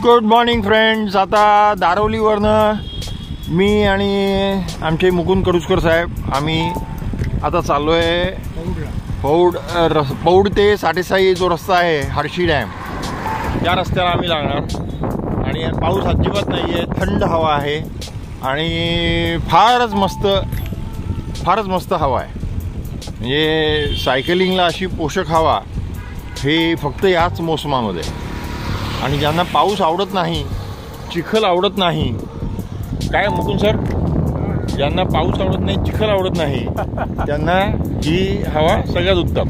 Good morning friends. आता दारवलीवरनं मी आणि आमचे मुकुंद कडुसकर साहेब आम्ही आता चाललो आहे पौड ते साठेसाई जो रस्ता आहे हर्षी डॅम त्या रस्त्याला आम्ही लागणार. आणि पाऊस अजिबात नाही आहे, थंड हवा आहे आणि फारच मस्त हवा आहे. म्हणजे सायकलिंगला अशी पोषक हवा हे फक्त याच मोसमामध्ये. आणि ज्यांना पाऊस आवडत नाही, चिखल आवडत नाही, काय मुकुंद सर, ज्यांना पाऊस आवडत नाही, चिखल आवडत नाही, त्यांना ही हवा सगळ्यात उत्तम.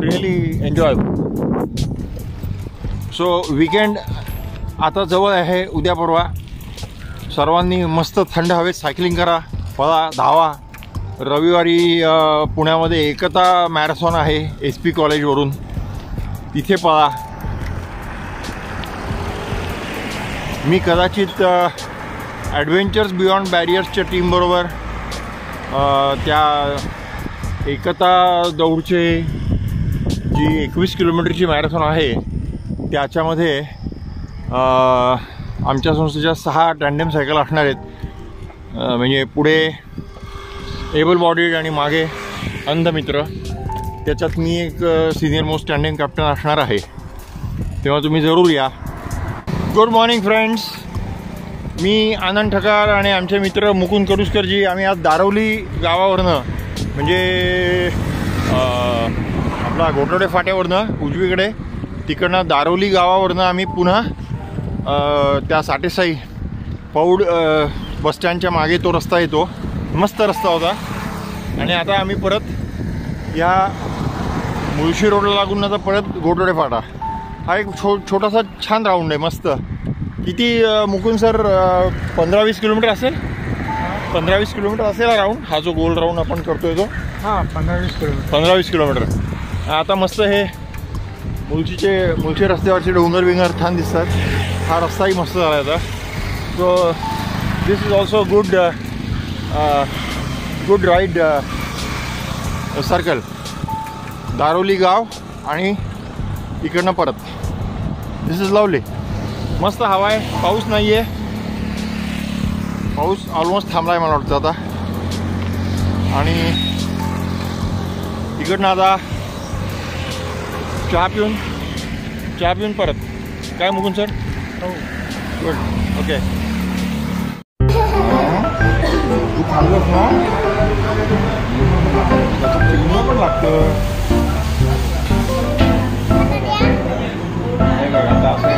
Really enjoy. सो वीकेंड आता जवळ आहे, उद्या परवा. सर्वांनी मस्त थंड हवेत सायकलिंग करा, पळा, धावा. रविवारी पुण्यामध्ये एकता मॅरेथॉन आहे SP कॉलेजवरून, तिथे पळा. मी कदाचित ॲडव्हेंचर्स बियॉन्ड बॅरियर्सच्या टीमबरोबर त्या एकता दौडचे जी 21 किलोमीटरची मॅरेथॉन आहे त्याच्यामध्ये आमच्या संस्थेच्या 6 टँडेम सायकल असणार आहेत. म्हणजे पुढे एबल बॉडीड आणि मागे अंधमित्र. त्याच्यात मी एक सिनियर मोस्ट स्टँडिंग कॅप्टन असणार आहे, तेव्हा तुम्ही जरूर या. Good morning friends. मी आनंद ठकार आणि आमचे मित्र मुकुंद कडुसकरजी आम्ही आज दारवली गावावरनं म्हणजे आपला घोटवडे फाट्यावरनं उजवीकडे तिकडनं दारवली गावावरनं आम्ही पुन्हा त्या साठेसाई पौड बसस्टँडच्या मागे तो रस्ता येतो, मस्त रस्ता होता. आणि आता आम्ही परत या मुळशी रोडला लागून आता परत घोटवडे फाटा. हा एक छोटासा छान राऊंड आहे, मस्त. किती मुकुंद सर, 15-20 किलोमीटर असेल? 15-20 किलोमीटर असेल हा राऊंड, हा जो गोल राऊंड आपण करतोय तो. हां, 15-20 किलोमीटर. आता मस्त हे मुळशी रस्त्यावरचे डोंगर बिंगर छान दिसतात. हा रस्ताही मस्त झाला आता. So this is also good ride circle. Darwali गाव आणि इकडनं परत. This is lovely. मस्त हवा आहे, पाऊस नाही आहे. पाऊस ऑलमोस्ट थांबला आहे मला वाटतं आता. आणि इकडनं आता चहा पिऊन परत. काय मुकुंद सर? हो, गुड. ओके. तू थांबलोस ना, त्याचं फिल्म पण लागतं. हे बघ आता असं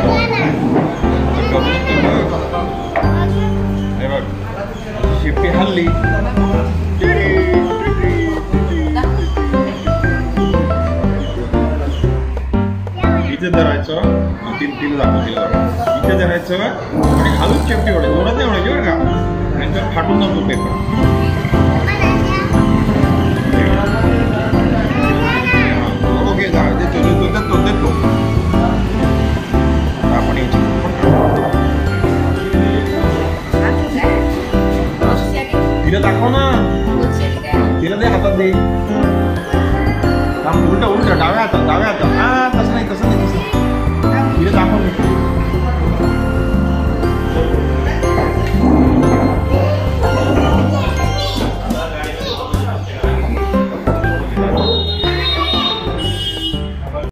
हे बघ, शिट्टी हल्ली. इथे धरायचं, तिला दाखवतील. इथे धरायचं आणि खालून शेपटी ओढायची. जोरात नाही ओढायची बरं का, नाहीतर फाटून जातो पेपर. ओके, तो देतो आपण. तिला दाखव ना, तिला दे, हातात दे. उलट डाव्या हातात. हा, तसं नाही. तिला दाखव.